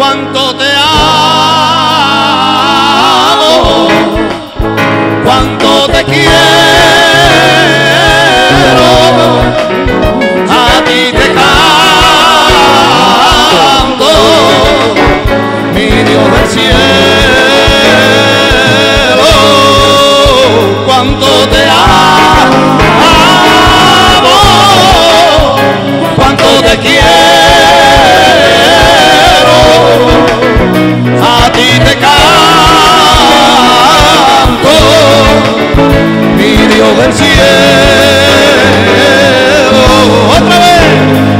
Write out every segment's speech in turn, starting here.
cuánto te amo, cuánto te quiero, a ti te canto, mi Dios del cielo, cuánto te amo, cuánto te quiero, a ti te canto, mi Dios del cielo. Otra vez,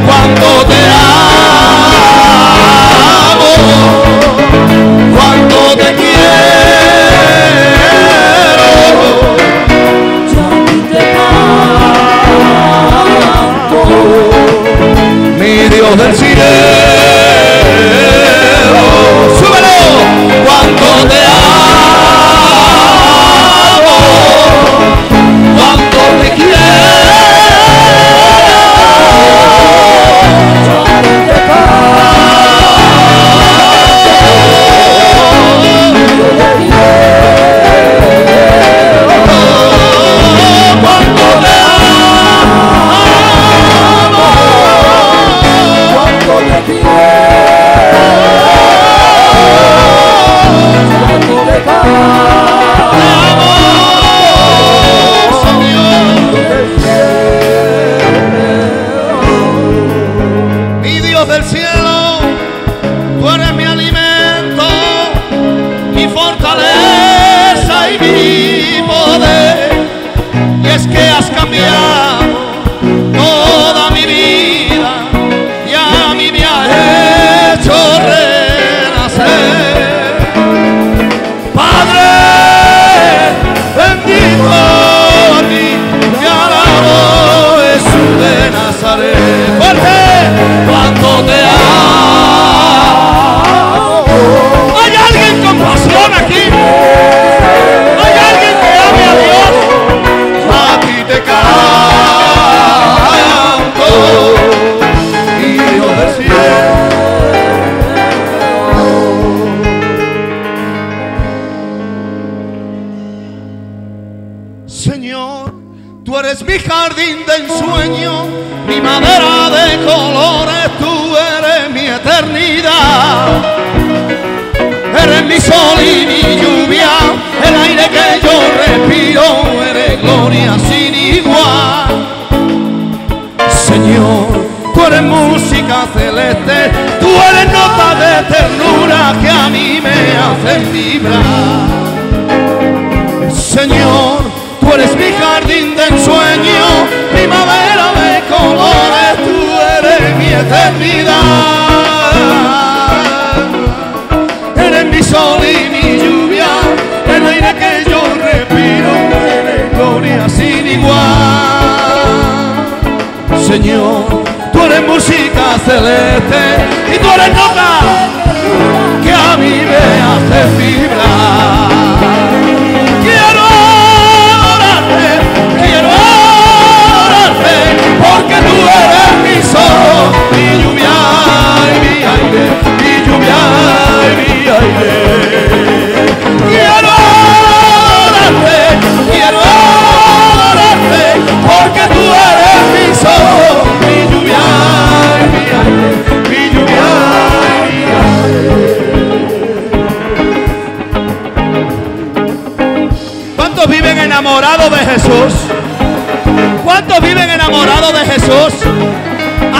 cuánto te amo, cuánto te quiero, a ti te canto, mi Dios del cielo. Súbelo, cuánto te amo, cuánto te quiero, a ti te mi Dios del cielo, tú eres mi alimento, mi fortaleza y mi poder. Y es que has cambiado toda mi vida y a mí me has hecho renacer. Padre bendito, a ti te alabo, Jesús de Nazaret. Fuerte, cuánto te amo. ¿Hay alguien con pasión aquí? ¿Hay alguien que ame a Dios? A ti te canto, mi Dios del cielo. Señor, tú eres mi jardín de ensueño, mi madera de colores, tú eres mi eternidad. Eres mi sol y mi lluvia, el aire que yo respiro, eres gloria sin igual. Señor, tú eres música celeste, tú eres nota de ternura que a mí me hacen vibrar. Señor, tú eres mi jardín de ensueño, mi madera de colores, tú eres mi eternidad. Eres mi sol y mi lluvia, el aire que yo respiro, eres gloria sin igual. Señor, tú eres música celeste y tú eres nota que a mí me hace vibrar. Porque tú eres mi sol, mi lluvia y mi aire, mi lluvia y mi aire. Quiero adorarte, porque tú eres mi sol, mi lluvia y mi aire, mi lluvia y mi aire. ¿Cuántos viven enamorados de Jesús? ¿Cuántos viven enamorados de Jesús?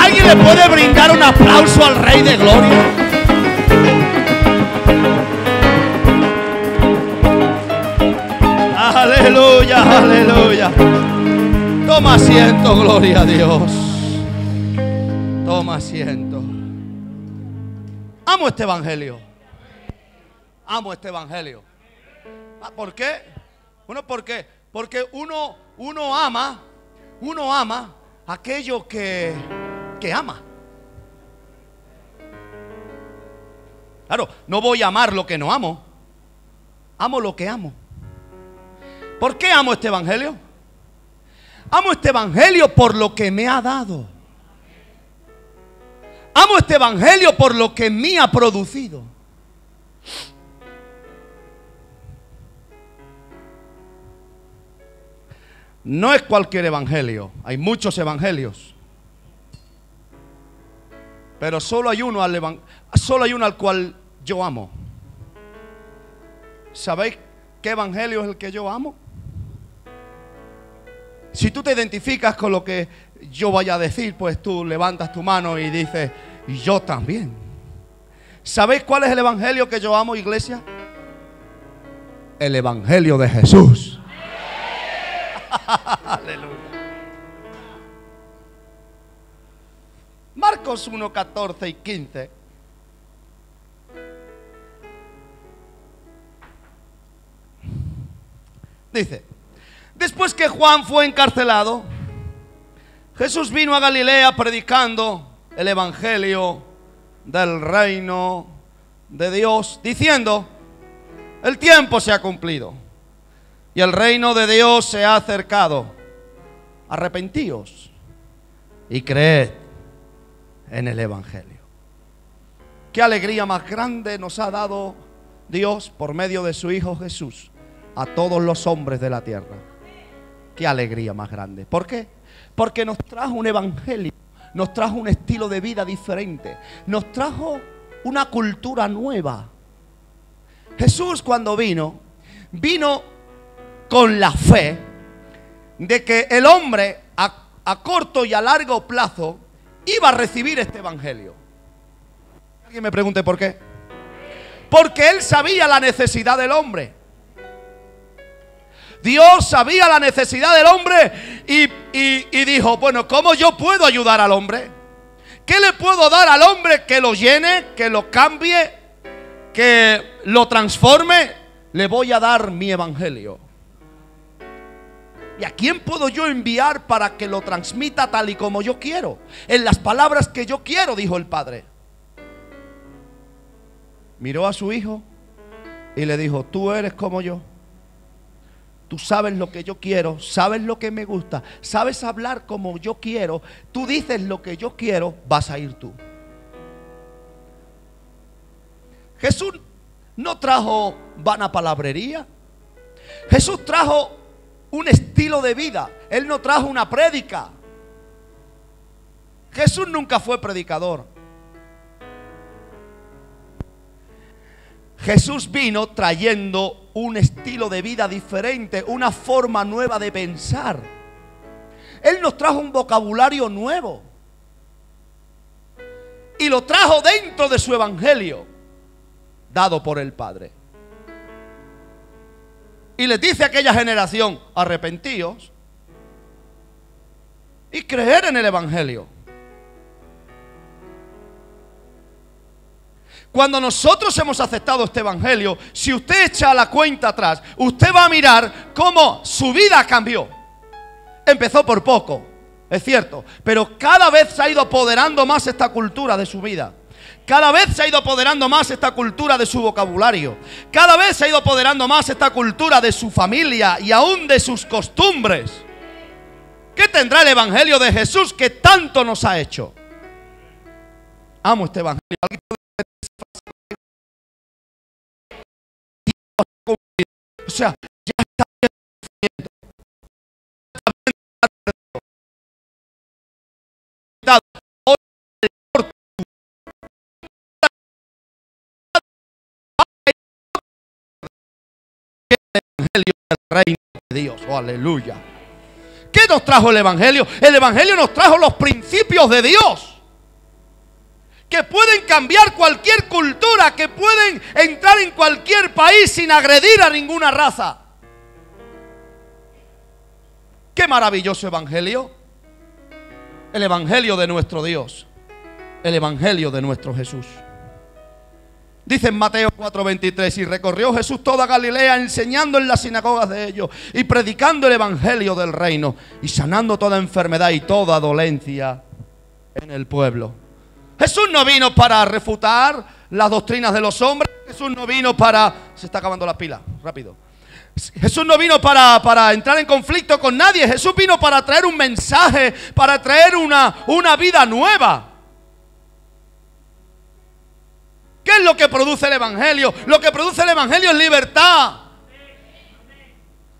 ¿Alguien le puede brindar un aplauso al Rey de Gloria? Aleluya, aleluya. Toma asiento, gloria a Dios. Toma asiento. Amo este evangelio. Amo este evangelio. ¿Por qué? Bueno, ¿por qué? Porque uno ama aquello que ama. Claro, no voy a amar lo que no amo. Amo lo que amo. ¿Por qué amo este evangelio? Amo este evangelio por lo que me ha dado. Amo este evangelio por lo que en mí ha producido. No es cualquier evangelio, hay muchos evangelios. Pero solo hay uno al cual yo amo. ¿Sabéis qué evangelio es el que yo amo? Si tú te identificas con lo que yo vaya a decir, pues tú levantas tu mano y dices, y yo también. ¿Sabéis cuál es el evangelio que yo amo, iglesia? El evangelio de Jesús. Aleluya. Marcos 1, 14 y 15. Dice: después que Juan fue encarcelado, Jesús vino a Galilea predicando el evangelio del reino de Dios, diciendo: el tiempo se ha cumplido y el reino de Dios se ha acercado. Arrepentíos y creed en el evangelio. Qué alegría más grande nos ha dado Dios por medio de su Hijo Jesús a todos los hombres de la tierra. Qué alegría más grande. ¿Por qué? Porque nos trajo un evangelio, nos trajo un estilo de vida diferente, nos trajo una cultura nueva. Jesús, cuando vino con la fe de que el hombre a corto y a largo plazo iba a recibir este evangelio. Alguien me pregunte por qué. Porque él sabía la necesidad del hombre. Dios sabía la necesidad del hombre y dijo: bueno, ¿cómo yo puedo ayudar al hombre? ¿Qué le puedo dar al hombre que lo llene, que lo cambie, que lo transforme? Le voy a dar mi evangelio. ¿Y a quién puedo yo enviar para que lo transmita tal y como yo quiero? En las palabras que yo quiero, dijo el Padre. Miró a su hijo y le dijo: tú eres como yo. Tú sabes lo que yo quiero, sabes lo que me gusta, sabes hablar como yo quiero. Tú dices lo que yo quiero, vas a ir tú. Jesús no trajo vana palabrería. Jesús trajo un estilo de vida. Él no trajo una prédica. Jesús nunca fue predicador. Jesús vino trayendo un estilo de vida diferente, una forma nueva de pensar. Él nos trajo un vocabulario nuevo y lo trajo dentro de su evangelio dado por el Padre. Y les dice a aquella generación: arrepentíos y creer en el evangelio. Cuando nosotros hemos aceptado este evangelio, si usted echa la cuenta atrás, usted va a mirar cómo su vida cambió. Empezó por poco, es cierto, pero cada vez se ha ido apoderando más esta cultura de su vida. Cada vez se ha ido apoderando más esta cultura de su vocabulario. Cada vez se ha ido apoderando más esta cultura de su familia y aún de sus costumbres. ¿Qué tendrá el evangelio de Jesús que tanto nos ha hecho? Amo este evangelio. O sea, ya está bien. El evangelio del reino de Dios. Oh, aleluya. ¿Qué nos trajo el evangelio? El evangelio nos trajo los principios de Dios, que pueden cambiar cualquier cultura, que pueden entrar en cualquier país sin agredir a ninguna raza. ¡Qué maravilloso evangelio! El evangelio de nuestro Dios, el evangelio de nuestro Jesús. Dice en Mateo 4:23: y recorrió Jesús toda Galilea, enseñando en las sinagogas de ellos y predicando el evangelio del reino y sanando toda enfermedad y toda dolencia en el pueblo. Jesús no vino para refutar las doctrinas de los hombres. Jesús no vino para... Se está acabando la pila, rápido. Jesús no vino para entrar en conflicto con nadie. Jesús vino para traer un mensaje, para traer una vida nueva. lo que produce el Evangelio? Lo que produce el Evangelio es libertad.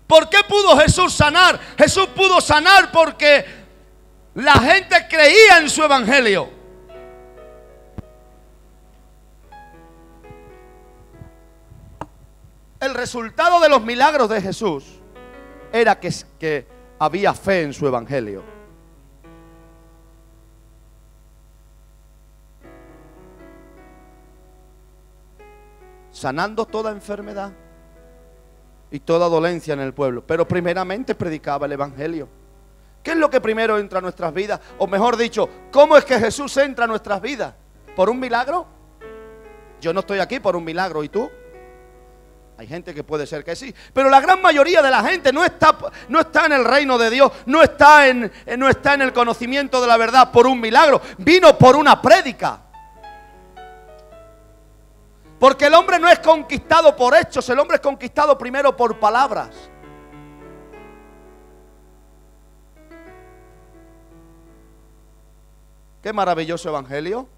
¿Por qué pudo Jesús sanar? Jesús pudo sanar porque la gente creía en su Evangelio. El resultado de los milagros de Jesús era que había fe en su Evangelio. Sanando toda enfermedad y toda dolencia en el pueblo. Pero primeramente predicaba el Evangelio. ¿Qué es lo que primero entra a nuestras vidas? O mejor dicho, ¿cómo es que Jesús entra a nuestras vidas? ¿Por un milagro? Yo no estoy aquí por un milagro, ¿y tú? Hay gente que puede ser que sí, pero la gran mayoría de la gente no está en el reino de Dios, no está en el conocimiento de la verdad por un milagro. Vino por una prédica. Porque el hombre no es conquistado por hechos, el hombre es conquistado primero por palabras. Qué maravilloso evangelio.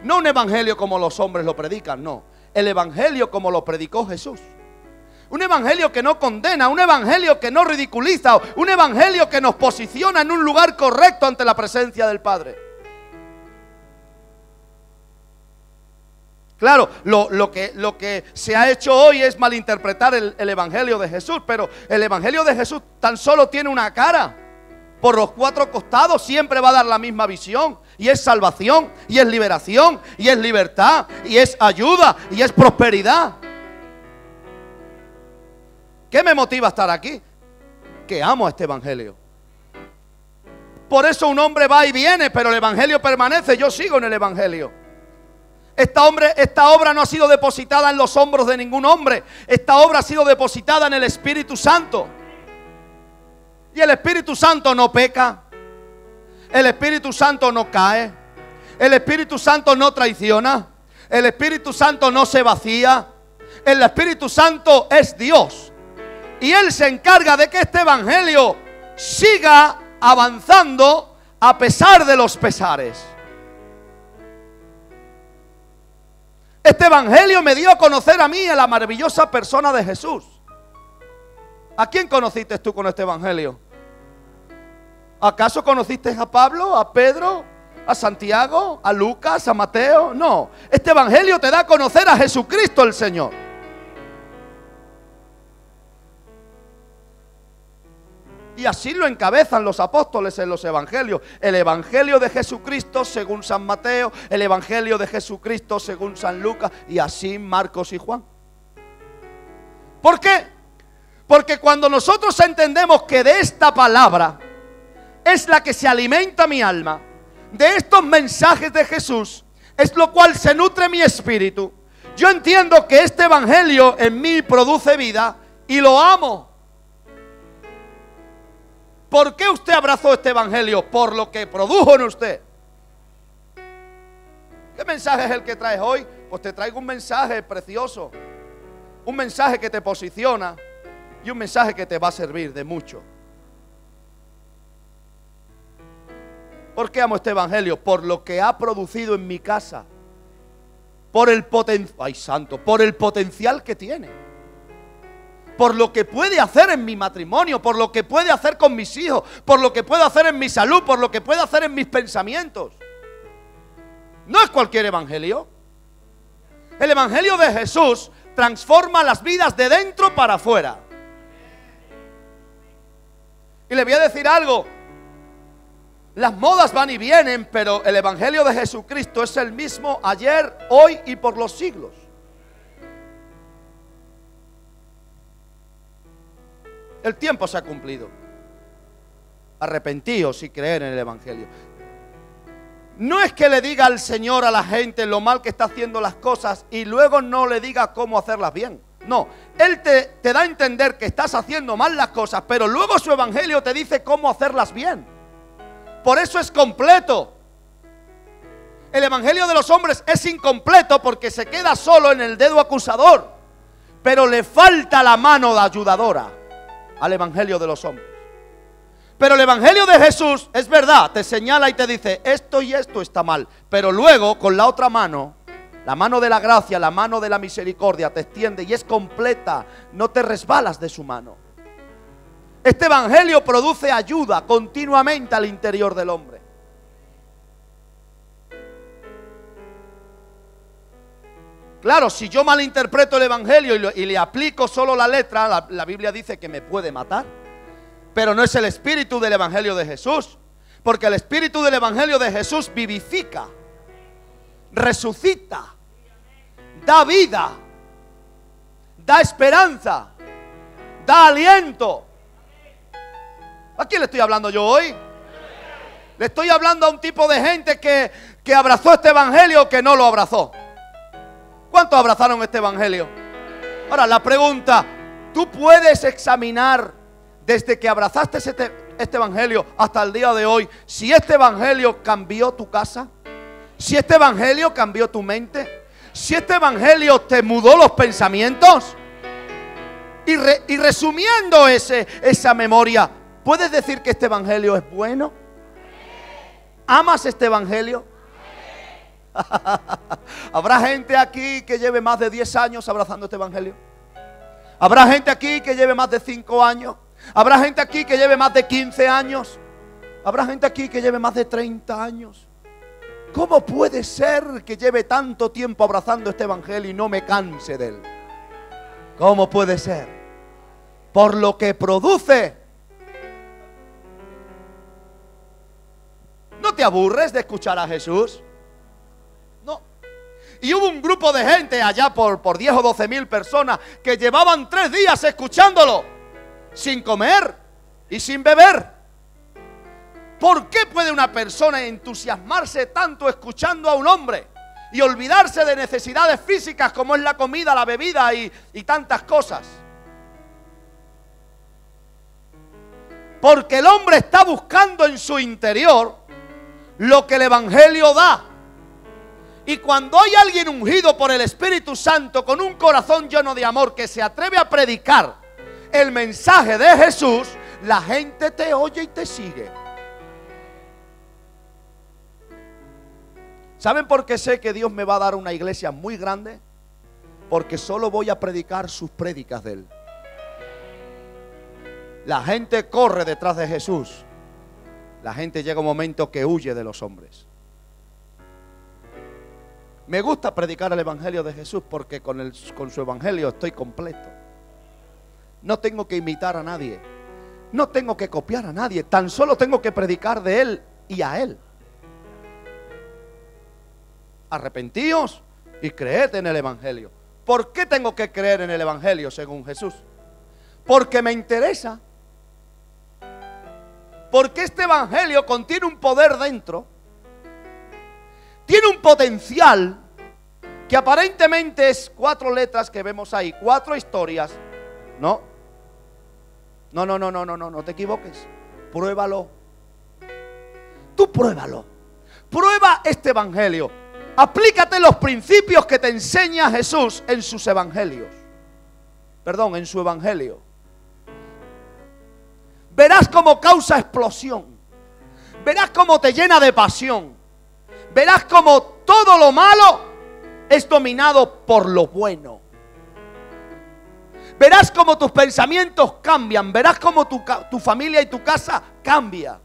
No un evangelio como los hombres lo predican, no. El evangelio como lo predicó Jesús. Un evangelio que no condena, un evangelio que no ridiculiza, un evangelio que nos posiciona en un lugar correcto ante la presencia del Padre. Claro, lo que se ha hecho hoy es malinterpretar el evangelio de Jesús, pero el evangelio de Jesús tan solo tiene una cara. Por los cuatro costados siempre va a dar la misma visión, y es salvación, y es liberación, y es libertad, y es ayuda, y es prosperidad. ¿Qué me motiva a estar aquí? Que amo este evangelio. Por eso un hombre va y viene, pero el evangelio permanece. Yo sigo en el evangelio. Esta obra no ha sido depositada en los hombros de ningún hombre. Esta obra ha sido depositada en el Espíritu Santo. Y el Espíritu Santo no peca. El Espíritu Santo no cae. El Espíritu Santo no traiciona. El Espíritu Santo no se vacía. El Espíritu Santo es Dios. Y Él se encarga de que este evangelio siga avanzando a pesar de los pesares. Este evangelio me dio a conocer a mí a la maravillosa persona de Jesús. ¿A quién conociste tú con este evangelio? ¿Acaso conociste a Pablo, a Pedro, a Santiago, a Lucas, a Mateo? No, este evangelio te da a conocer a Jesucristo el Señor. Y así lo encabezan los apóstoles en los evangelios. El evangelio de Jesucristo según San Mateo, el evangelio de Jesucristo según San Lucas, y así Marcos y Juan. ¿Por qué? Porque cuando nosotros entendemos que de esta palabra es la que se alimenta mi alma, de estos mensajes de Jesús, es lo cual se nutre mi espíritu, yo entiendo que este evangelio en mí produce vida y lo amo. ¿Por qué usted abrazó este evangelio? Por lo que produjo en usted. ¿Qué mensaje es el que traes hoy? Pues te traigo un mensaje precioso, un mensaje que te posiciona y un mensaje que te va a servir de mucho. ¿Por qué amo este evangelio? Por lo que ha producido en mi casa, por el potencial que tiene, por lo que puede hacer en mi matrimonio, por lo que puede hacer con mis hijos, por lo que puede hacer en mi salud, por lo que puede hacer en mis pensamientos. No es cualquier evangelio. El evangelio de Jesús transforma las vidas de dentro para afuera. Y le voy a decir algo. Las modas van y vienen, pero el evangelio de Jesucristo es el mismo ayer, hoy y por los siglos. El tiempo se ha cumplido. Arrepentíos y creer en el evangelio. No es que le diga al Señor a la gente lo mal que está haciendo las cosas y luego no le diga cómo hacerlas bien. No, Él te da a entender que estás haciendo mal las cosas, pero luego su evangelio te dice cómo hacerlas bien. Por eso es completo. El evangelio de los hombres es incompleto porque se queda solo en el dedo acusador, pero le falta la mano ayudadora al evangelio de los hombres. Pero el evangelio de Jesús es verdad, te señala y te dice esto y esto está mal, pero luego con la otra mano La mano de la gracia, la mano de la misericordia te extiende y es completa. No te resbalas de su mano. Este evangelio produce ayuda continuamente al interior del hombre. Claro, si yo malinterpreto el evangelio y le aplico solo la letra, la Biblia dice que me puede matar. Pero no es el espíritu del evangelio de Jesús. Porque el espíritu del evangelio de Jesús vivifica, resucita, da vida, da esperanza, da aliento. ¿A quién le estoy hablando yo hoy? Le estoy hablando a un tipo de gente que abrazó este evangelio o que no lo abrazó. ¿Cuántos abrazaron este evangelio? Ahora la pregunta, ¿tú puedes examinar desde que abrazaste este evangelio hasta el día de hoy si este evangelio cambió tu casa? Si este evangelio cambió tu mente, si este evangelio te mudó los pensamientos. Y resumiendo esa memoria, ¿puedes decir que este evangelio es bueno? ¿Amas este evangelio? ¿Habrá gente aquí que lleve más de 10 años abrazando este evangelio? ¿Habrá gente aquí que lleve más de 5 años? ¿Habrá gente aquí que lleve más de 15 años? ¿Habrá gente aquí que lleve más de 30 años? ¿Cómo puede ser que lleve tanto tiempo abrazando este evangelio y no me canse de él? ¿Cómo puede ser? Por lo que produce. ¿No te aburres de escuchar a Jesús? No. Y hubo un grupo de gente allá por 10 o 12 mil personas que llevaban 3 días escuchándolo, sin comer y sin beber. ¿Por qué puede una persona entusiasmarse tanto escuchando a un hombre y olvidarse de necesidades físicas como es la comida, la bebida y tantas cosas? Porque el hombre está buscando en su interior lo que el evangelio da. Y cuando hay alguien ungido por el Espíritu Santo con un corazón lleno de amor que se atreve a predicar el mensaje de Jesús, la gente te oye y te sigue. ¿Saben por qué sé que Dios me va a dar una iglesia muy grande? Porque solo voy a predicar sus prédicas de Él. La gente corre detrás de Jesús. La gente llega un momento que huye de los hombres. Me gusta predicar el evangelio de Jesús porque con su evangelio estoy completo. No tengo que imitar a nadie. No tengo que copiar a nadie. Tan solo tengo que predicar de Él y a Él. Arrepentíos y creed en el evangelio. ¿Por qué tengo que creer en el evangelio según Jesús? Porque me interesa. Porque este evangelio contiene un poder dentro. Tiene un potencial que aparentemente es 4 letras que vemos ahí, 4 historias. No te equivoques. Pruébalo. Tú pruébalo. Prueba este evangelio. Aplícate los principios que te enseña Jesús en sus evangelios. Perdón, en su evangelio. Verás cómo causa explosión. Verás cómo te llena de pasión. Verás cómo todo lo malo es dominado por lo bueno. Verás cómo tus pensamientos cambian. Verás cómo tu familia y tu casa cambia.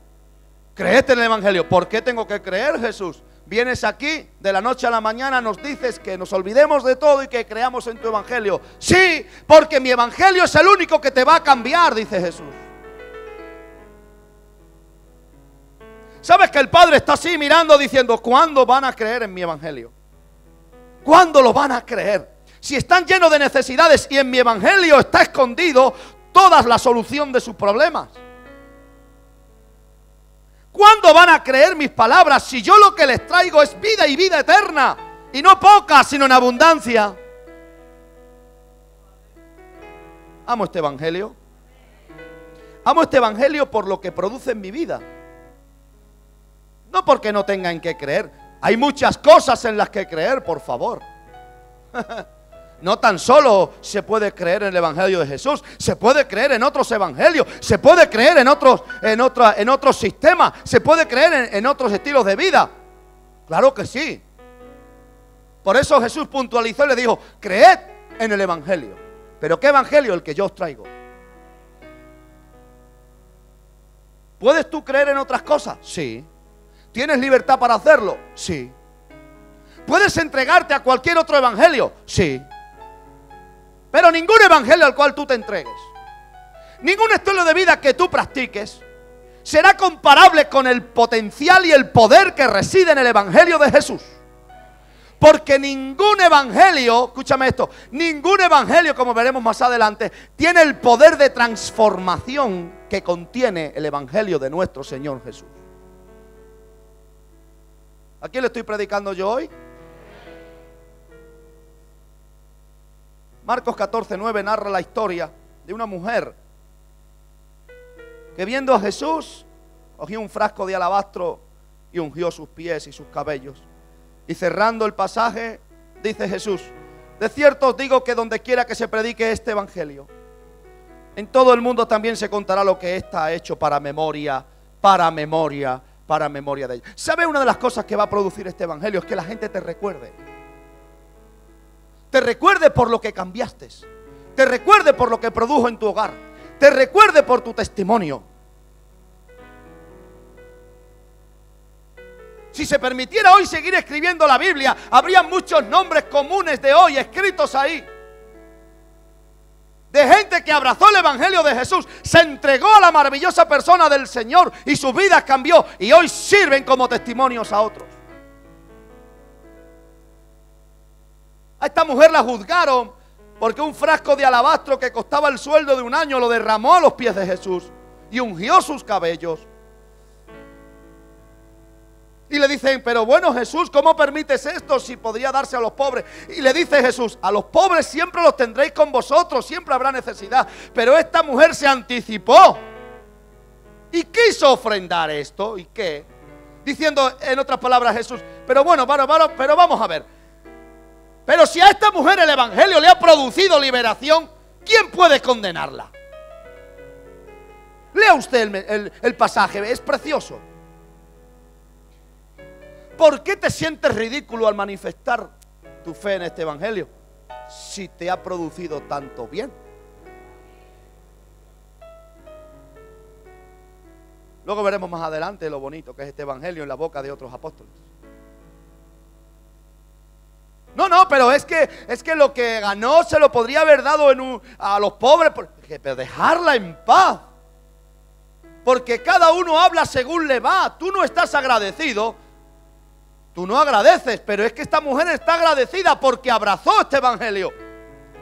Créete en el evangelio. ¿Por qué tengo que creer, Jesús? Vienes aquí de la noche a la mañana, nos dices que nos olvidemos de todo y que creamos en tu evangelio. Sí, porque mi evangelio es el único que te va a cambiar, dice Jesús. ¿Sabes que el Padre está así mirando diciendo, ¿cuándo van a creer en mi evangelio? ¿Cuándo lo van a creer? Si están llenos de necesidades y en mi evangelio está escondido toda la solución de sus problemas. ¿Cuándo van a creer mis palabras si yo lo que les traigo es vida y vida eterna? Y no poca, sino en abundancia. Amo este evangelio. Amo este evangelio por lo que produce en mi vida. No porque no tengan que creer. Hay muchas cosas en las que creer, por favor. No tan solo se puede creer en el evangelio de Jesús, se puede creer en otros evangelios, se puede creer en otros sistemas, se puede creer en otros estilos de vida. Claro que sí. Por eso Jesús puntualizó y le dijo: creed en el evangelio. ¿Pero qué evangelio? El que yo os traigo. ¿Puedes tú creer en otras cosas? Sí. ¿Tienes libertad para hacerlo? Sí. ¿Puedes entregarte a cualquier otro evangelio? Sí. Pero ningún evangelio al cual tú te entregues, ningún estilo de vida que tú practiques, será comparable con el potencial y el poder que reside en el evangelio de Jesús. Porque ningún evangelio, escúchame esto, ningún evangelio, como veremos más adelante, tiene el poder de transformación que contiene el evangelio de nuestro Señor Jesús. ¿A quién le estoy predicando yo hoy? Marcos 14:9 narra la historia de una mujer que, viendo a Jesús, cogió un frasco de alabastro y ungió sus pies y sus cabellos. Y cerrando el pasaje, dice Jesús: de cierto os digo que donde quiera que se predique este evangelio, en todo el mundo también se contará lo que ésta ha hecho para memoria de ella. ¿Sabe una de las cosas que va a producir este evangelio? Es que la gente te recuerde. Te recuerde por lo que cambiaste. Te recuerde por lo que produjo en tu hogar. Te recuerde por tu testimonio. Si se permitiera hoy seguir escribiendo la Biblia, habría muchos nombres comunes de hoy escritos ahí. De gente que abrazó el evangelio de Jesús, se entregó a la maravillosa persona del Señor y sus vidas cambió y hoy sirven como testimonios a otros. A esta mujer la juzgaron porque un frasco de alabastro que costaba el sueldo de un año lo derramó a los pies de Jesús y ungió sus cabellos. Y le dicen: pero bueno, Jesús, ¿cómo permites esto si podría darse a los pobres? Y le dice Jesús: a los pobres siempre los tendréis con vosotros, siempre habrá necesidad. Pero esta mujer se anticipó y quiso ofrendar esto. ¿Y qué? Diciendo en otras palabras Jesús: pero bueno, pero vamos a ver. Pero si a esta mujer el evangelio le ha producido liberación, ¿quién puede condenarla? Lea usted el pasaje, es precioso. ¿Por qué te sientes ridículo al manifestar tu fe en este evangelio si te ha producido tanto bien? Luego veremos más adelante lo bonito que es este evangelio en la boca de otros apóstoles. No, pero es que lo que ganó se lo podría haber dado a los pobres, pero dejarla en paz. Porque cada uno habla según le va. Tú no estás agradecido. Tú no agradeces, pero es que esta mujer está agradecida porque abrazó este evangelio.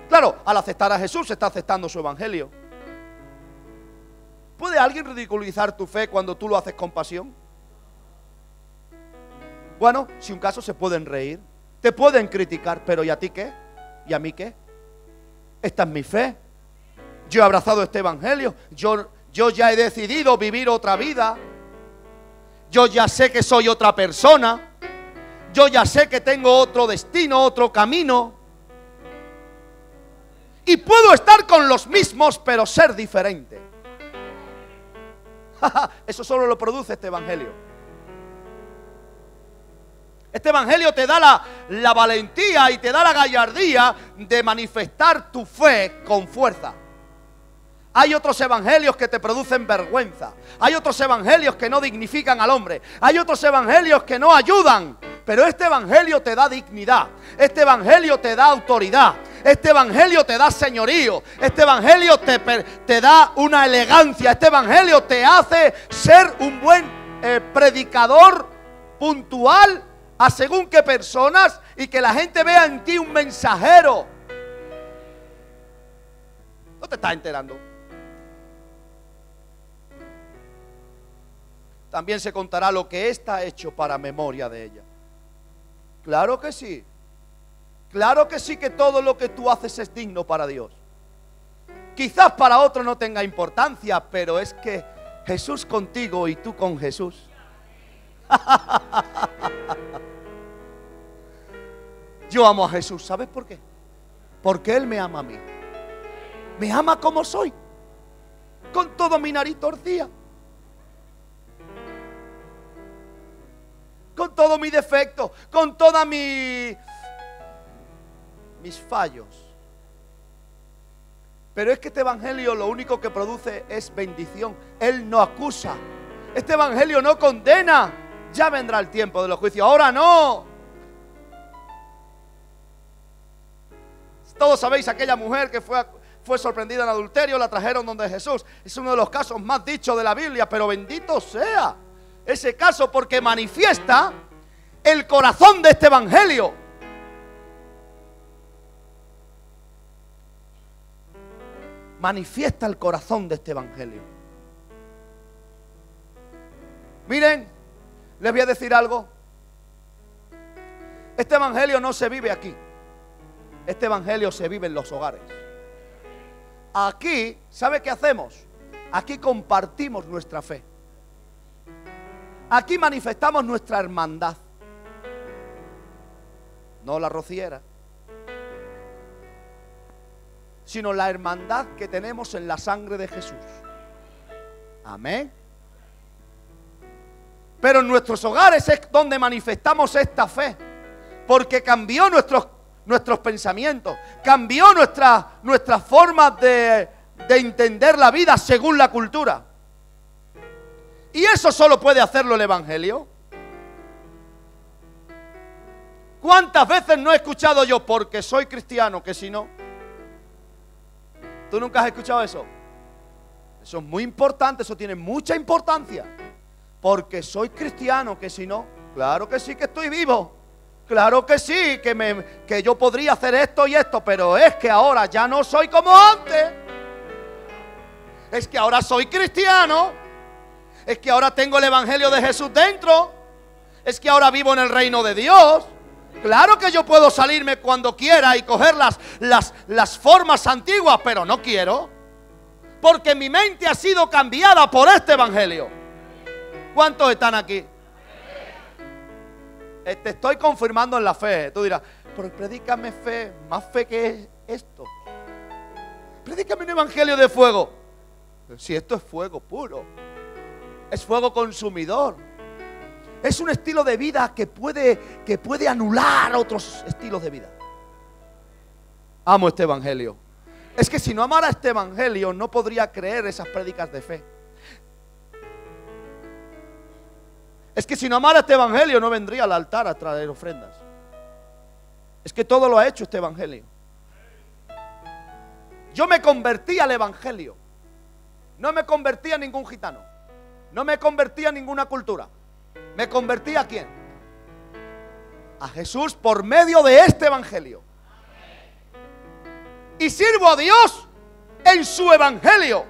Claro, al aceptar a Jesús está aceptando su evangelio. ¿Puede alguien ridiculizar tu fe cuando tú lo haces con pasión? Bueno, si un caso se pueden reír, te pueden criticar, pero ¿y a ti qué? ¿Y a mí qué? Esta es mi fe. Yo he abrazado este evangelio. Yo ya he decidido vivir otra vida. Yo ya sé que soy otra persona. Yo ya sé que tengo otro destino, otro camino. Y puedo estar con los mismos, pero ser diferente. Eso solo lo produce este evangelio. Este evangelio te da la valentía y te da la gallardía de manifestar tu fe con fuerza. Hay otros evangelios que te producen vergüenza. Hay otros evangelios que no dignifican al hombre. Hay otros evangelios que no ayudan. Pero este evangelio te da dignidad. Este evangelio te da autoridad. Este evangelio te da señorío. Este evangelio te da una elegancia. Este evangelio te hace ser un buen predicador puntual a según qué personas y que la gente vea en ti un mensajero. ¿No te estás enterando? También se contará lo que ésta ha hecho para memoria de ella. Claro que sí. Claro que sí, que todo lo que tú haces es digno para Dios. Quizás para otro no tenga importancia, pero es que Jesús contigo y tú con Jesús. Yo amo a Jesús, ¿sabes por qué? Porque Él me ama a mí. Me ama como soy, con todo mi nariz torcida, con todo mi defecto, con toda mi mis fallos. Pero es que este evangelio lo único que produce es bendición. Él no acusa. Este evangelio no condena. Ya vendrá el tiempo de los juicios. Ahora no. Todos sabéis aquella mujer que fue sorprendida en adulterio, la trajeron donde Jesús. Es uno de los casos más dichos de la Biblia, pero bendito sea ese caso porque manifiesta el corazón de este evangelio. Manifiesta el corazón de este evangelio. Miren, les voy a decir algo. Este evangelio no se vive aquí. Este evangelio se vive en los hogares. Aquí, ¿sabe qué hacemos? Aquí compartimos nuestra fe. Aquí manifestamos nuestra hermandad. No la rociera, sino la hermandad que tenemos en la sangre de Jesús. Amén. Pero en nuestros hogares es donde manifestamos esta fe, porque cambió nuestros pensamientos, cambió nuestra forma de entender la vida según la cultura. Y eso solo puede hacerlo el evangelio. ¿Cuántas veces no he escuchado yo, porque soy cristiano, que si no? ¿Tú nunca has escuchado eso? Eso es muy importante, eso tiene mucha importancia. Porque soy cristiano, que si no, claro que sí que estoy vivo. Claro que sí, que yo podría hacer esto y esto, pero es que ahora ya no soy como antes. Es que ahora soy cristiano. Es que ahora tengo el evangelio de Jesús dentro. Es que ahora vivo en el reino de Dios. Claro que yo puedo salirme cuando quiera y coger las formas antiguas, pero no quiero. Porque mi mente ha sido cambiada por este evangelio. ¿Cuántos están aquí? Te estoy confirmando en la fe. Tú dirás, pero predícame fe, más fe que esto. Predícame un evangelio de fuego. Si esto es fuego puro, es fuego consumidor. Es un estilo de vida que puede anular otros estilos de vida. Amo este evangelio. Es que si no amara este evangelio, no podría creer esas prédicas de fe. Es que si no amara este evangelio, no vendría al altar a traer ofrendas. Es que todo lo ha hecho este evangelio. Yo me convertí al evangelio. No me convertí a ningún gitano. No me convertí a ninguna cultura. ¿Me convertí a quién? A Jesús por medio de este evangelio. Y sirvo a Dios en su evangelio.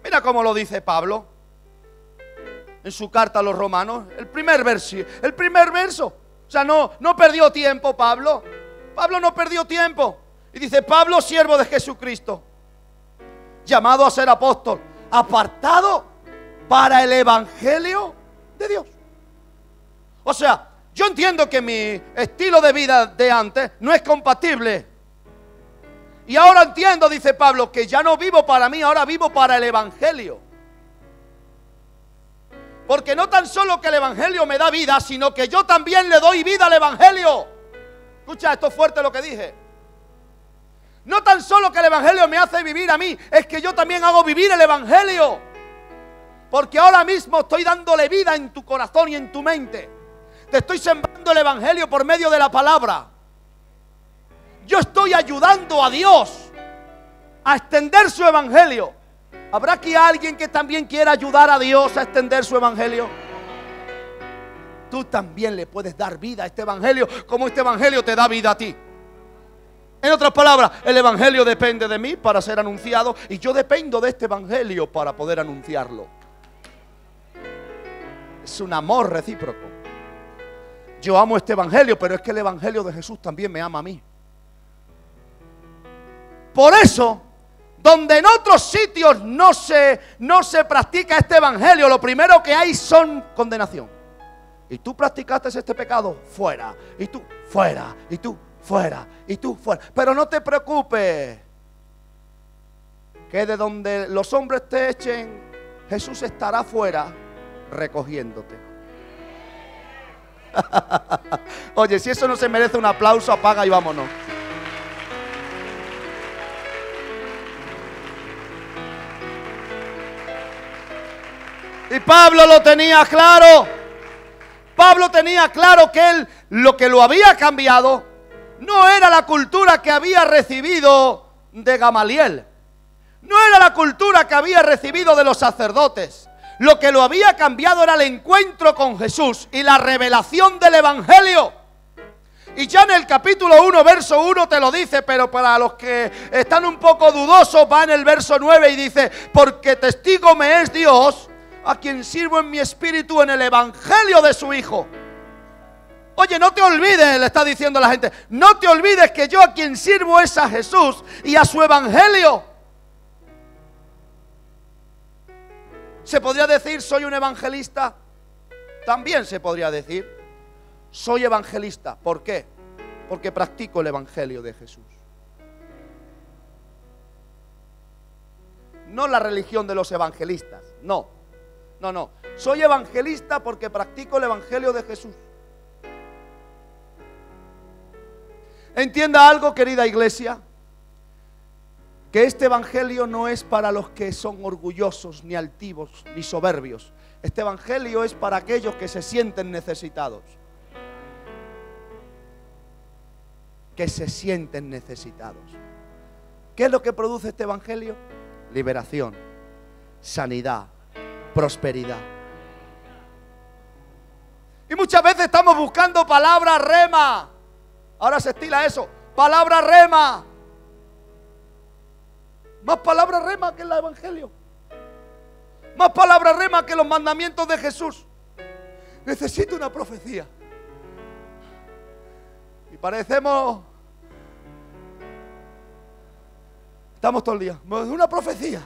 Mira cómo lo dice Pablo en su carta a los romanos. El primer verso. O sea, no perdió tiempo Pablo. Pablo no perdió tiempo. Y dice, Pablo, siervo de Jesucristo, llamado a ser apóstol, apartado para el evangelio de Dios. O sea, yo entiendo que mi estilo de vida de antes no es compatible. Y ahora entiendo, dice Pablo, que ya no vivo para mí, ahora vivo para el evangelio. Porque no tan solo que el evangelio me da vida, sino que yo también le doy vida al evangelio. Escucha, esto es fuerte lo que dije. No tan solo que el evangelio me hace vivir a mí, es que yo también hago vivir el evangelio. Porque ahora mismo estoy dándole vida en tu corazón y en tu mente. Te estoy sembrando el evangelio por medio de la palabra. Yo estoy ayudando a Dios a extender su evangelio. ¿Habrá aquí alguien que también quiera ayudar a Dios a extender su evangelio? Tú también le puedes dar vida a este evangelio, como este evangelio te da vida a ti. En otras palabras, el evangelio depende de mí para ser anunciado, y yo dependo de este evangelio para poder anunciarlo. Es un amor recíproco. Yo amo este evangelio, pero es que el evangelio de Jesús también me ama a mí. Por eso, donde en otros sitios no se practica este evangelio, lo primero que hay son condenación. Y tú practicaste este pecado, fuera. Y tú, fuera. Y tú, fuera. Y tú, fuera. Pero no te preocupes, que de donde los hombres te echen, Jesús estará fuera recogiéndote. Oye, si eso no se merece un aplauso, apaga y vámonos. Y Pablo lo tenía claro. Pablo tenía claro que él, lo que lo había cambiado, no era la cultura que había recibido de Gamaliel. No era la cultura que había recibido de los sacerdotes. Lo que lo había cambiado era el encuentro con Jesús y la revelación del Evangelio. Y ya en el capítulo 1, verso 1 te lo dice, pero para los que están un poco dudosos va en el verso 9 y dice: porque testigo me es Dios, a quien sirvo en mi espíritu en el Evangelio de su Hijo. Oye, no te olvides, le está diciendo la gente, no te olvides que yo a quien sirvo es a Jesús y a su Evangelio. ¿Se podría decir soy un evangelista? También se podría decir soy evangelista. ¿Por qué? Porque practico el Evangelio de Jesús. No la religión de los evangelistas, no. No. Soy evangelista porque practico el Evangelio de Jesús. Entienda algo, querida iglesia, que este Evangelio no es para los que son orgullosos, ni altivos, ni soberbios. Este Evangelio es para aquellos que se sienten necesitados. Que se sienten necesitados. ¿Qué es lo que produce este Evangelio? Liberación, sanidad, prosperidad. Y muchas veces estamos buscando palabra rema. Ahora se estila eso, palabra rema. Más palabra rema que el Evangelio. Más palabra rema que los mandamientos de Jesús. Necesito una profecía. Y parecemos... Estamos todo el día. Una profecía.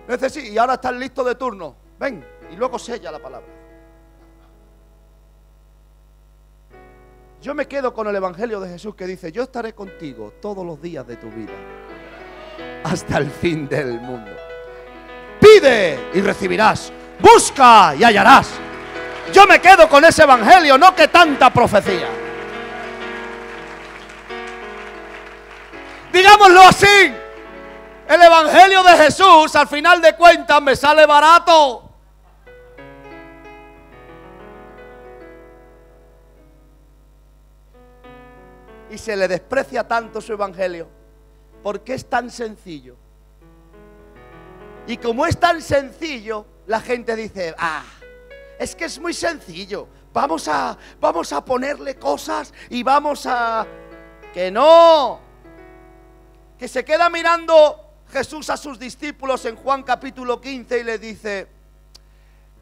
Necesito. Y ahora están listos de turno. Ven. Y luego sella la palabra. Yo me quedo con el Evangelio de Jesús que dice: yo estaré contigo todos los días de tu vida, hasta el fin del mundo. Pide y recibirás. Busca y hallarás. Yo me quedo con ese Evangelio, no que tanta profecía. Digámoslo así: el Evangelio de Jesús, al final de cuentas, me sale barato. Y se le desprecia tanto su Evangelio porque es tan sencillo. Y como es tan sencillo, la gente dice: es que es muy sencillo, vamos a ponerle cosas y vamos a... Que no. Que se queda mirando Jesús a sus discípulos en Juan capítulo 15 y le dice: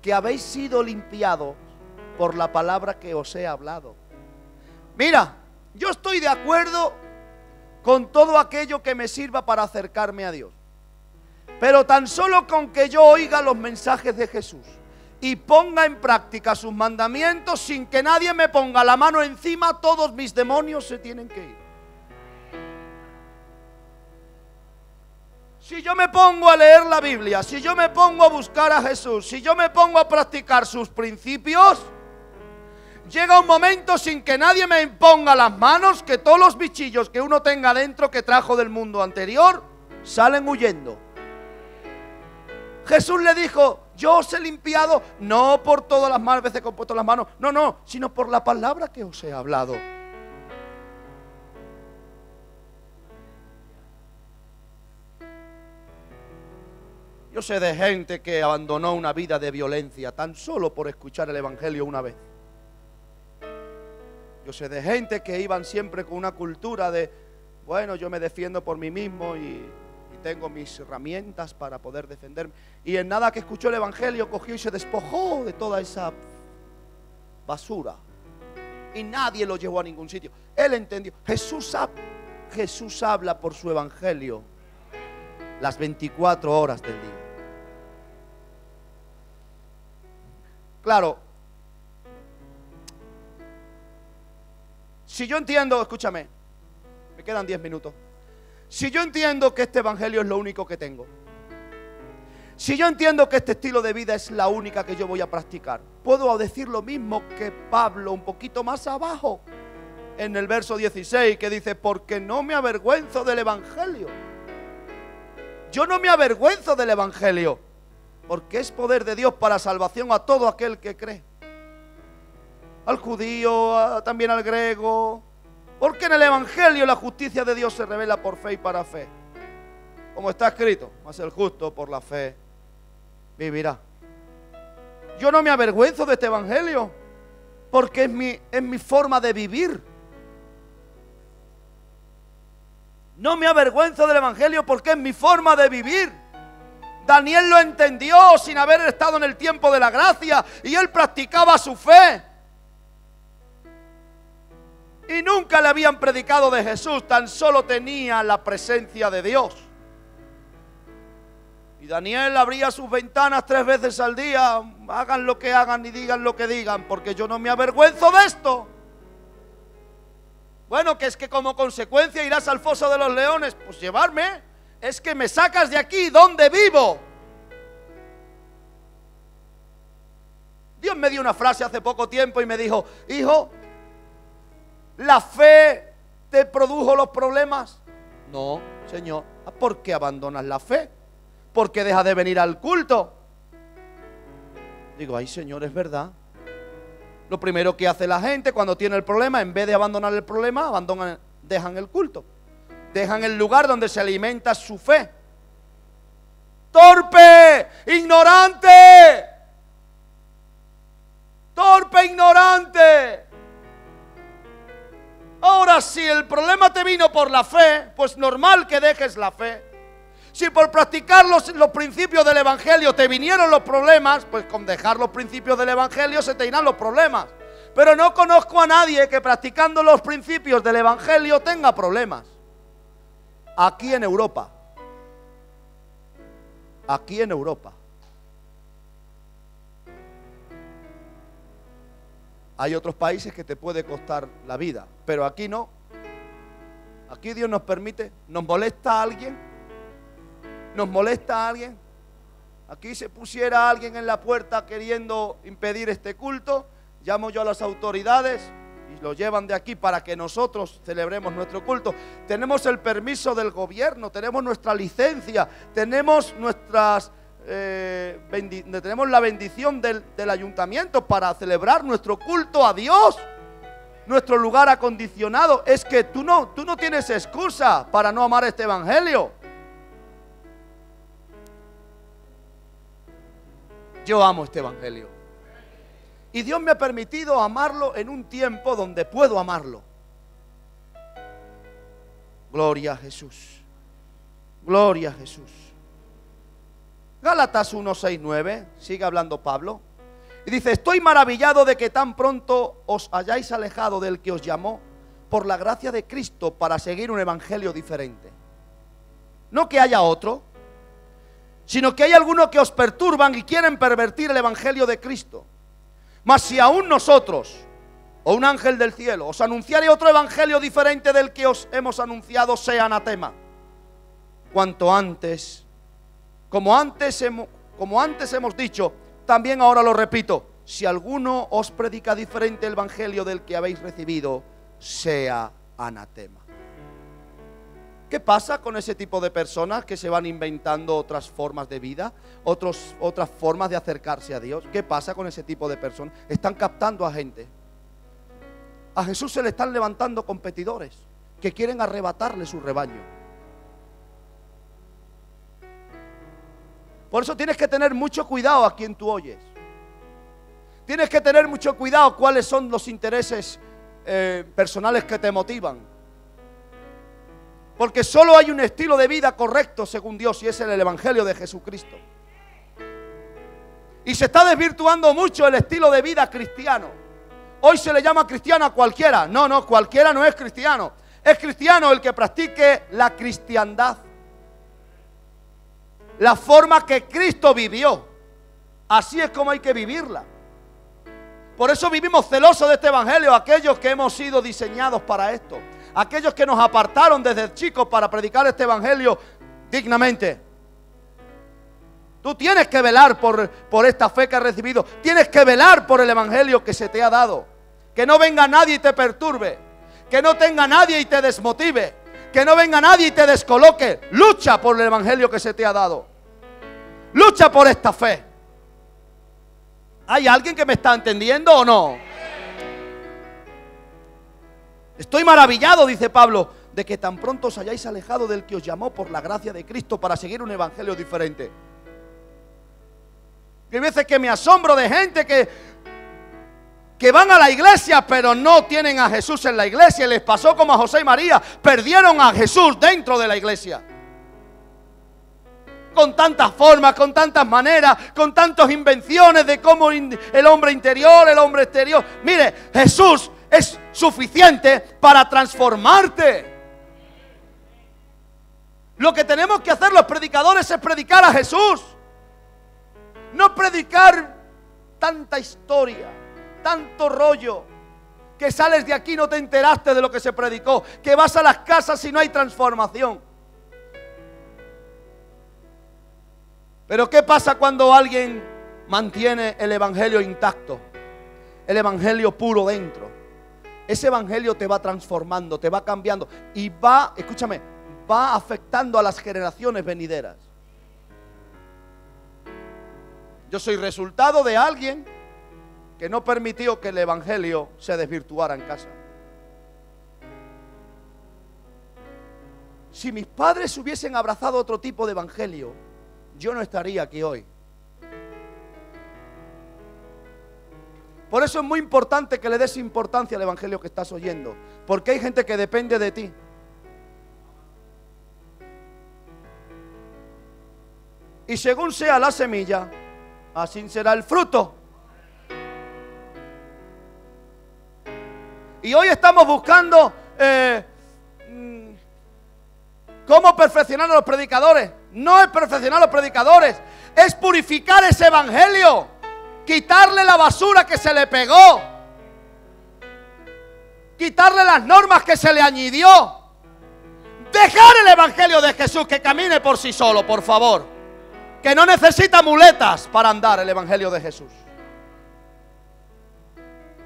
que habéis sido limpiados por la palabra que os he hablado. Mira, yo estoy de acuerdo con todo aquello que me sirva para acercarme a Dios, pero tan solo con que yo oiga los mensajes de Jesús y ponga en práctica sus mandamientos sin que nadie me ponga la mano encima, todos mis demonios se tienen que ir. Si yo me pongo a leer la Biblia, si yo me pongo a buscar a Jesús, si yo me pongo a practicar sus principios, llega un momento sin que nadie me imponga las manos, que todos los bichillos que uno tenga dentro que trajo del mundo anterior salen huyendo. Jesús le dijo: yo os he limpiado no por todas las veces que he puesto las manos, no, sino por la palabra que os he hablado. Yo sé de gente que abandonó una vida de violencia tan solo por escuchar el Evangelio una vez. Yo sé de gente que iban siempre con una cultura de: bueno, yo me defiendo por mí mismo y tengo mis herramientas para poder defenderme. Y en nada que escuchó el Evangelio, cogió y se despojó de toda esa basura. Y nadie lo llevó a ningún sitio. Él entendió. Jesús habla por su Evangelio las 24 horas del día. Claro, si yo entiendo, escúchame, me quedan 10 minutos. Si yo entiendo que este Evangelio es lo único que tengo, Si yo entiendo que este estilo de vida es la única que yo voy a practicar, puedo decir lo mismo que Pablo un poquito más abajo, en el verso 16, que dice: porque no me avergüenzo del evangelio. Yo no me avergüenzo del evangelio, porque es poder de Dios para salvación a todo aquel que cree, al judío, también al griego, porque en el evangelio la justicia de Dios se revela por fe y para fe, como está escrito: mas el justo por la fe vivirá. Yo no me avergüenzo de este evangelio, porque es mi forma de vivir. No me avergüenzo del evangelio porque es mi forma de vivir. Daniel lo entendió sin haber estado en el tiempo de la gracia, y él practicaba su fe. Y nunca le habían predicado de Jesús, tan solo tenía la presencia de Dios. Y Daniel abría sus ventanas 3 veces al día: hagan lo que hagan y digan lo que digan, porque yo no me avergüenzo de esto. Bueno, que es que como consecuencia irás al foso de los leones. Pues llevarme, es que me sacas de aquí, donde vivo. Dios me dio una frase hace poco tiempo y me dijo: hijo, ¿la fe te produjo los problemas? No, Señor. ¿Por qué abandonas la fe? ¿Por qué dejas de venir al culto? Digo: ay, Señor, es verdad. Lo primero que hace la gente cuando tiene el problema, en vez de abandonar el problema, dejan el culto. Dejan el lugar donde se alimenta su fe. ¡Torpe! ¡Ignorante! ¡Torpe, ignorante! Ahora, si el problema te vino por la fe, pues normal que dejes la fe. Si por practicar los principios del evangelio te vinieron los problemas, pues con dejar los principios del evangelio se te irán los problemas. Pero no conozco a nadie que practicando los principios del evangelio tenga problemas. Aquí en Europa. Aquí en Europa. Hay otros países que te puede costar la vida, pero aquí no. Aquí Dios nos permite. ¿Nos molesta a alguien? ¿Nos molesta a alguien? Aquí se pusiera alguien en la puerta queriendo impedir este culto, llamo yo a las autoridades y lo llevan de aquí para que nosotros celebremos nuestro culto. Tenemos el permiso del gobierno, tenemos nuestra licencia, tenemos tenemos la bendición del ayuntamiento para celebrar nuestro culto a Dios, nuestro lugar acondicionado. Es que tú no tienes excusa para no amar este evangelio. Yo amo este evangelio. Y Dios me ha permitido amarlo en un tiempo donde puedo amarlo. Gloria a Jesús. Gloria a Jesús. Gálatas 1, 6, 9. Sigue hablando Pablo. Y dice: estoy maravillado de que tan pronto os hayáis alejado del que os llamó por la gracia de Cristo para seguir un evangelio diferente. No que haya otro, sino que hay algunos que os perturban y quieren pervertir el evangelio de Cristo. Mas si aún nosotros, o un ángel del cielo, os anunciare otro evangelio diferente del que os hemos anunciado, sea anatema. Cuanto antes, como antes hemos dicho, también ahora lo repito: si alguno os predica diferente el evangelio del que habéis recibido, sea anatema. ¿Qué pasa con ese tipo de personas que se van inventando otras formas de vida, otras formas de acercarse a Dios? ¿Qué pasa con ese tipo de personas? Están captando a gente. A Jesús se le están levantando competidores que quieren arrebatarle su rebaño. Por eso tienes que tener mucho cuidado a quien tú oyes. Tienes que tener mucho cuidado cuáles son los intereses personales que te motivan. Porque solo hay un estilo de vida correcto según Dios, y es el evangelio de Jesucristo. Y se está desvirtuando mucho el estilo de vida cristiano. Hoy se le llama cristiano a cualquiera. No, cualquiera no es cristiano. Es cristiano el que practique la cristiandad, la forma que Cristo vivió. Así es como hay que vivirla. Por eso vivimos celosos de este evangelio, aquellos que hemos sido diseñados para esto, aquellos que nos apartaron desde chicos para predicar este evangelio dignamente. Tú tienes que velar por esta fe que has recibido. Tienes que velar por el evangelio que se te ha dado. Que no venga nadie y te perturbe. Que no tenga nadie y te desmotive. Que no venga nadie y te descoloque. Lucha por el evangelio que se te ha dado. Lucha por esta fe. ¿Hay alguien que me está entendiendo o no? Estoy maravillado, dice Pablo, de que tan pronto os hayáis alejado del que os llamó por la gracia de Cristo para seguir un evangelio diferente. Hay veces que me asombro de gente que van a la iglesia pero no tienen a Jesús en la iglesia. Les pasó como a José y María, perdieron a Jesús dentro de la iglesia. Con tantas formas, con tantas maneras, con tantas invenciones de cómo el hombre interior, el hombre exterior. Mire, Jesús es suficiente para transformarte. Lo que tenemos que hacer los predicadores es predicar a Jesús. No predicar tanta historia, tanto rollo, que sales de aquí y no te enteraste de lo que se predicó, que vas a las casas y no hay transformación. Pero ¿qué pasa cuando alguien mantiene el evangelio intacto? El evangelio puro dentro. Ese evangelio te va transformando, te va cambiando y va, escúchame, va afectando a las generaciones venideras. Yo soy resultado de alguien que no permitió que el evangelio se desvirtuara en casa. Si mis padres hubiesen abrazado otro tipo de evangelio, yo no estaría aquí hoy. Por eso es muy importante que le des importancia al evangelio que estás oyendo, porque hay gente que depende de ti. Y según sea la semilla, así será el fruto. Y hoy estamos buscando cómo perfeccionar a los predicadores. No es perfeccionar a los predicadores, es purificar ese evangelio, quitarle la basura que se le pegó, quitarle las normas que se le añadió, dejar el evangelio de Jesús que camine por sí solo, por favor, que no necesita muletas para andar el evangelio de Jesús.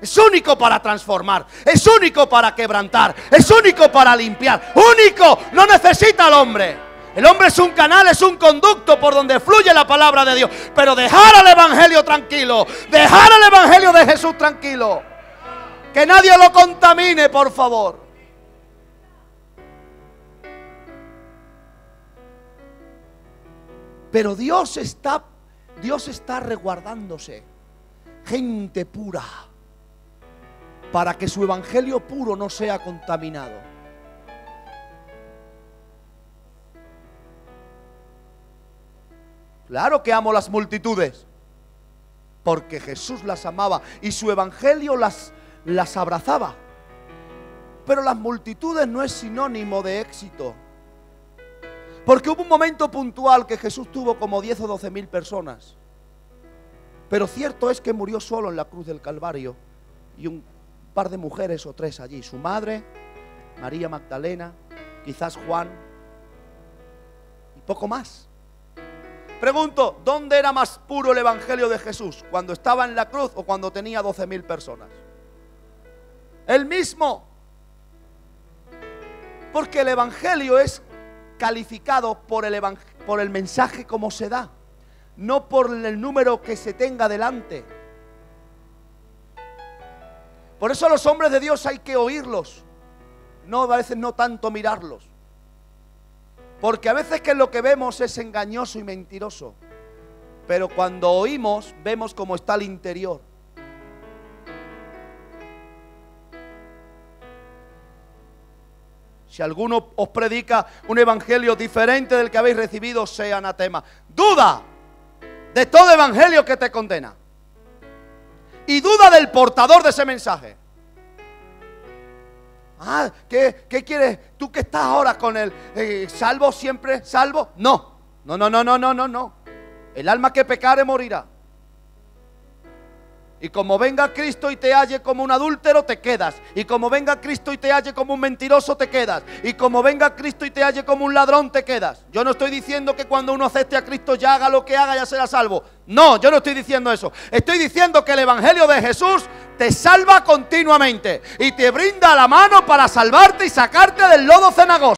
Es único para transformar, es único para quebrantar, es único para limpiar, único, no necesita al hombre. El hombre es un canal, es un conducto por donde fluye la palabra de Dios. Pero dejar al evangelio tranquilo, dejar al evangelio de Jesús tranquilo, que nadie lo contamine, por favor. Pero Dios está resguardándose gente pura para que su evangelio puro no sea contaminado. Claro que amo las multitudes, porque Jesús las amaba y su evangelio las abrazaba. Pero las multitudes no es sinónimo de éxito, porque hubo un momento puntual que Jesús tuvo como 10 o 12 mil personas. Pero cierto es que murió solo en la cruz del Calvario y un par de mujeres o tres allí, su madre, María Magdalena, quizás Juan y poco más. Pregunto, ¿dónde era más puro el evangelio de Jesús? ¿Cuando estaba en la cruz o cuando tenía 12 mil personas? El mismo. Porque el evangelio es calificado por el mensaje como se da, no por el número que se tenga delante. Por eso a los hombres de Dios hay que oírlos, no, a veces no tanto mirarlos. Porque a veces que lo que vemos es engañoso y mentiroso, pero cuando oímos vemos cómo está el interior. Si alguno os predica un evangelio diferente del que habéis recibido, sea anatema. Duda de todo evangelio que te condena. Y duda del portador de ese mensaje. Ah, ¿qué quieres? ¿Tú que estás ahora con el salvo siempre salvo? No. No. El alma que pecare morirá. Y como venga Cristo y te halle como un adúltero, te quedas. Y como venga Cristo y te halle como un mentiroso, te quedas. Y como venga Cristo y te halle como un ladrón, te quedas. Yo no estoy diciendo que cuando uno acepte a Cristo ya haga lo que haga, ya será salvo. No, yo no estoy diciendo eso. Estoy diciendo que el Evangelio de Jesús te salva continuamente y te brinda la mano para salvarte y sacarte del lodo cenagoso.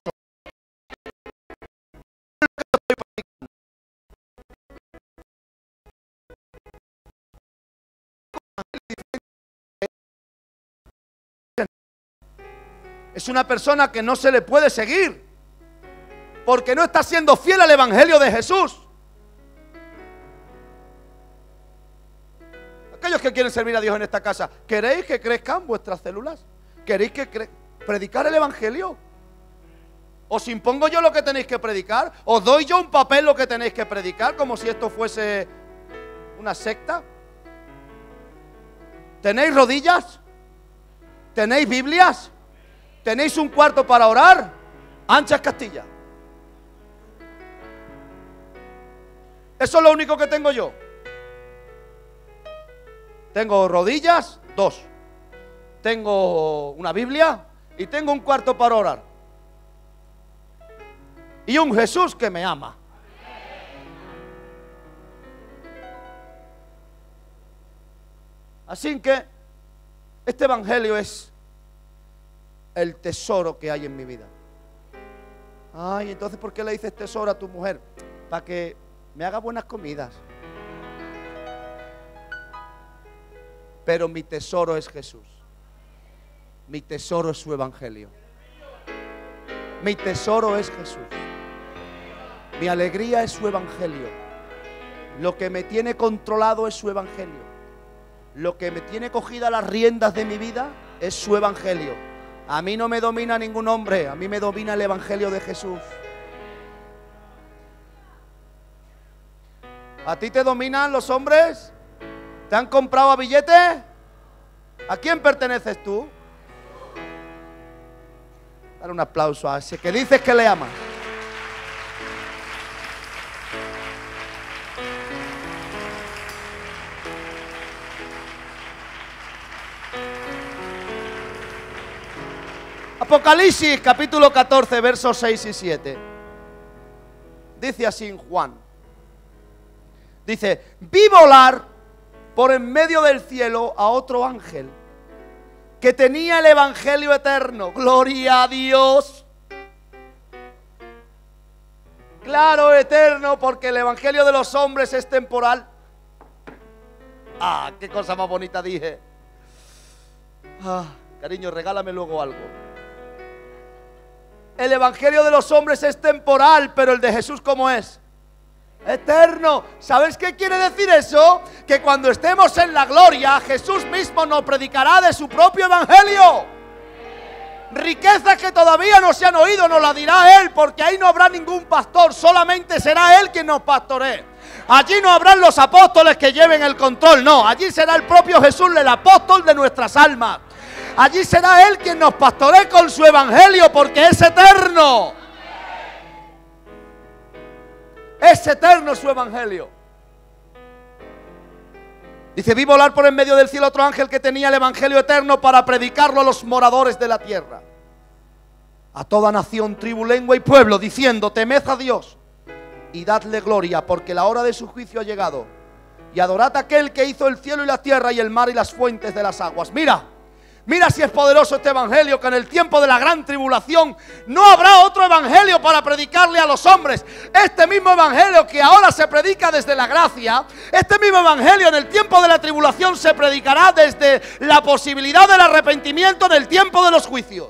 Es una persona que no se le puede seguir porque no está siendo fiel al Evangelio de Jesús. Aquellos que quieren servir a Dios en esta casa, ¿queréis que crezcan vuestras células? ¿Queréis que predicar el Evangelio? ¿Os impongo yo lo que tenéis que predicar? ¿Os doy yo un papel lo que tenéis que predicar? Como si esto fuese una secta. ¿Tenéis rodillas? ¿Tenéis Biblias? ¿Tenéis un cuarto para orar? Anchas Castilla. Eso es lo único que tengo yo. Tengo rodillas, 2. Tengo una Biblia y tengo un cuarto para orar. Y un Jesús que me ama. Así que este Evangelio es el tesoro que hay en mi vida. Ay, entonces ¿por qué le dices tesoro a tu mujer? Para que me haga buenas comidas. Pero mi tesoro es Jesús. Mi tesoro es su Evangelio. Mi tesoro es Jesús. Mi alegría es su Evangelio. Lo que me tiene controlado es su Evangelio. Lo que me tiene cogida las riendas de mi vida es su Evangelio. A mí no me domina ningún hombre, a mí me domina el Evangelio de Jesús. ¿A ti te dominan los hombres? ¿Te han comprado a billete? ¿A quién perteneces tú? Dale un aplauso a ese que dices que le amas. Apocalipsis capítulo 14 versos 6 y 7. Dice así en Juan. Dice: vi volar por en medio del cielo a otro ángel que tenía el Evangelio eterno. Gloria a Dios. Claro, eterno, porque el Evangelio de los hombres es temporal. Ah, qué cosa más bonita dije. Ah, cariño, regálame luego algo. El Evangelio de los hombres es temporal, pero el de Jesús, ¿cómo es? Eterno. ¿Sabes qué quiere decir eso? Que cuando estemos en la gloria, Jesús mismo nos predicará de su propio Evangelio. Riquezas que todavía no se han oído, nos las dirá Él, porque ahí no habrá ningún pastor, solamente será Él quien nos pastoree. Allí no habrán los apóstoles que lleven el control, no, allí será el propio Jesús, el apóstol de nuestras almas. Allí será Él quien nos pastoree con su Evangelio, porque es eterno. Es eterno su Evangelio. Dice: vi volar por en medio del cielo otro ángel que tenía el Evangelio eterno para predicarlo a los moradores de la tierra, a toda nación, tribu, lengua y pueblo, diciendo: temed a Dios y dadle gloria, porque la hora de su juicio ha llegado, y adorad a aquel que hizo el cielo y la tierra y el mar y las fuentes de las aguas. Mira si es poderoso este Evangelio, que en el tiempo de la gran tribulación no habrá otro Evangelio para predicarle a los hombres. Este mismo Evangelio que ahora se predica desde la gracia, este mismo Evangelio en el tiempo de la tribulación se predicará desde la posibilidad del arrepentimiento en el tiempo de los juicios.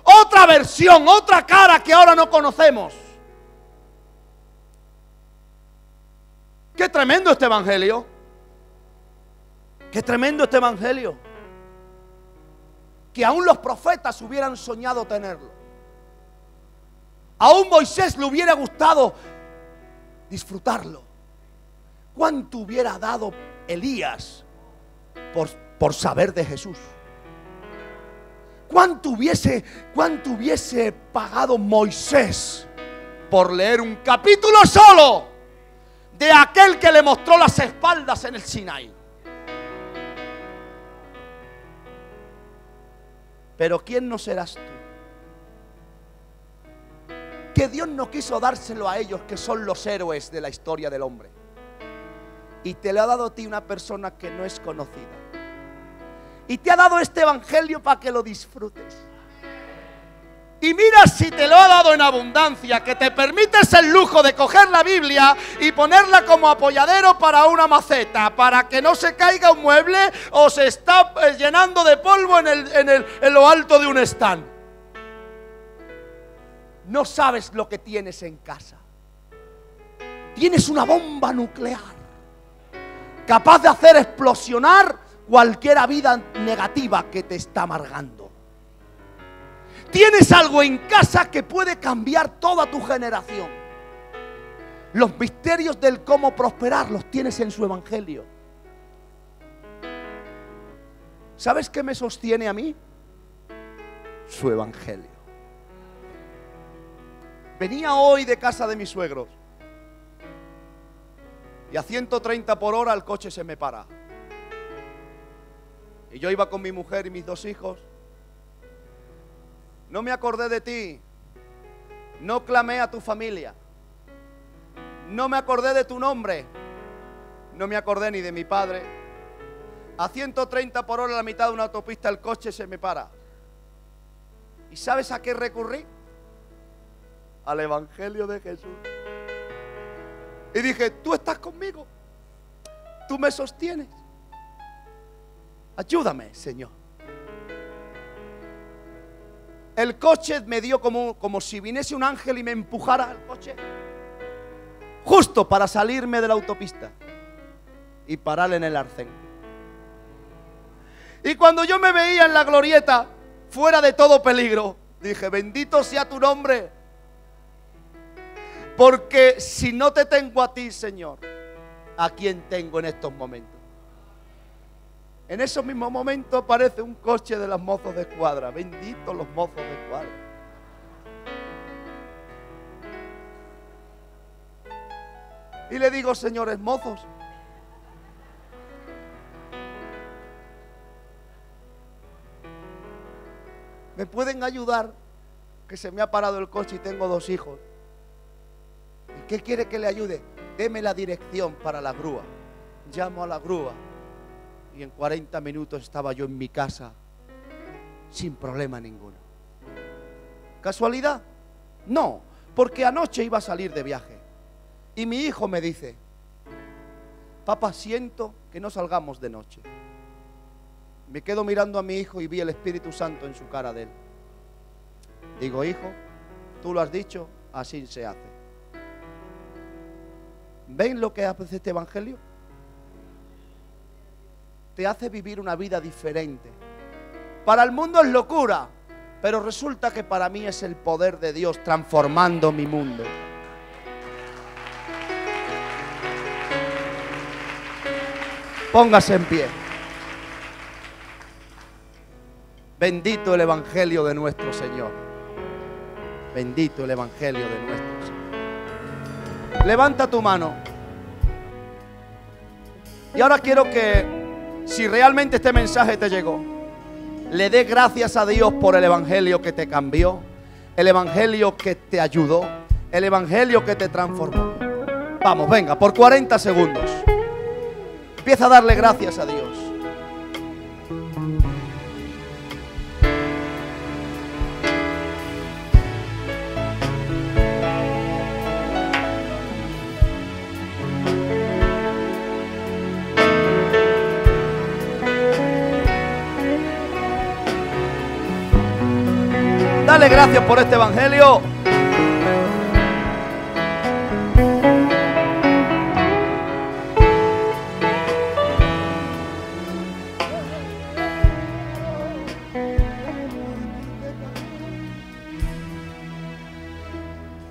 Otra versión, otra cara que ahora no conocemos. Qué tremendo este Evangelio. Qué tremendo este Evangelio. Que aún los profetas hubieran soñado tenerlo. Aún Moisés le hubiera gustado disfrutarlo. ¿Cuánto hubiera dado Elías por saber de Jesús? ¿Cuánto hubiese pagado Moisés por leer un capítulo solo de aquel que le mostró las espaldas en el Sinaí? Pero ¿quién no serás tú? Que Dios no quiso dárselo a ellos, que son los héroes de la historia del hombre. Y te lo ha dado a ti una persona que no es conocida. Y te ha dado este evangelio para que lo disfrutes. Y mira si te lo ha dado en abundancia, que te permites el lujo de coger la Biblia y ponerla como apoyadero para una maceta, para que no se caiga un mueble o se está llenando de polvo en lo alto de un stand. No sabes lo que tienes en casa. Tienes una bomba nuclear capaz de hacer explosionar cualquier vida negativa que te está amargando. Tienes algo en casa que puede cambiar toda tu generación. Los misterios del cómo prosperar los tienes en su evangelio. ¿Sabes qué me sostiene a mí? Su evangelio. Venía hoy de casa de mis suegros y a 130 por hora el coche se me para. Y yo iba con mi mujer y mis 2 hijos. No me acordé de ti. No clamé a tu familia. No me acordé de tu nombre. No me acordé ni de mi padre. A 130 por hora a la mitad de una autopista el coche se me para. ¿Y sabes a qué recurrí? Al evangelio de Jesús. Y dije, tú estás conmigo. Tú me sostienes. Ayúdame, Señor. El coche me dio como si viniese un ángel y me empujara al coche, justo para salirme de la autopista y parar en el arcén. Y cuando yo me veía en la glorieta, fuera de todo peligro, dije, bendito sea tu nombre, porque si no te tengo a ti, Señor, ¿a quién tengo en estos momentos? En esos mismos momentos aparece un coche de los mozos de escuadra. Benditos los mozos de escuadra. Y le digo, señores mozos, ¿me pueden ayudar? Que se me ha parado el coche y tengo 2 hijos. ¿Y qué quiere que le ayude? Deme la dirección para la grúa. Llamo a la grúa. Y en 40 minutos estaba yo en mi casa sin problema ninguno. ¿Casualidad? No, porque anoche iba a salir de viaje. Y mi hijo me dice, papá, siento que no salgamos de noche. Me quedo mirando a mi hijo y vi el Espíritu Santo en su cara de él. Digo, hijo, tú lo has dicho, así se hace. ¿Ven lo que hace este evangelio? Te hace vivir una vida diferente. Para el mundo es locura, pero resulta que para mí es el poder de Dios transformando mi mundo. Póngase en pie. Bendito el evangelio de nuestro Señor. Bendito el evangelio de nuestro Señor. Levanta tu mano. Y ahora quiero que, si realmente este mensaje te llegó, le dé gracias a Dios por el evangelio que te cambió, el evangelio que te ayudó, el evangelio que te transformó. Vamos, venga, por 40 segundos. Empieza a darle gracias a Dios. Dale gracias por este evangelio.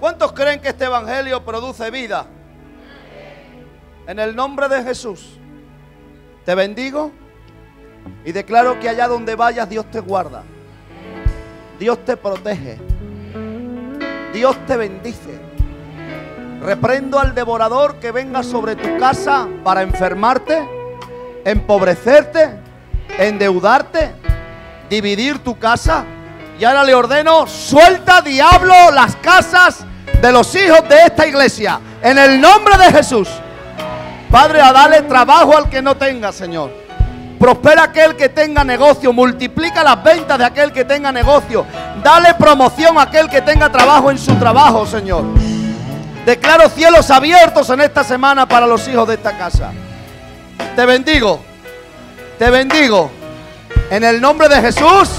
¿Cuántos creen que este evangelio produce vida? En el nombre de Jesús te bendigo y declaro que allá donde vayas Dios te guarda. Dios te protege. Dios te bendice. Reprendo al devorador que venga sobre tu casa para enfermarte, empobrecerte, endeudarte. dividir tu casa. Y ahora le ordeno, suelta, diablo, las casas de los hijos de esta iglesia, en el nombre de Jesús. Padre, a darle trabajo al que no tenga, Señor. Prospera aquel que tenga negocio, multiplica las ventas de aquel que tenga negocio. Dale promoción a aquel que tenga trabajo en su trabajo, Señor. Declaro cielos abiertos en esta semana para los hijos de esta casa. Te bendigo, en el nombre de Jesús.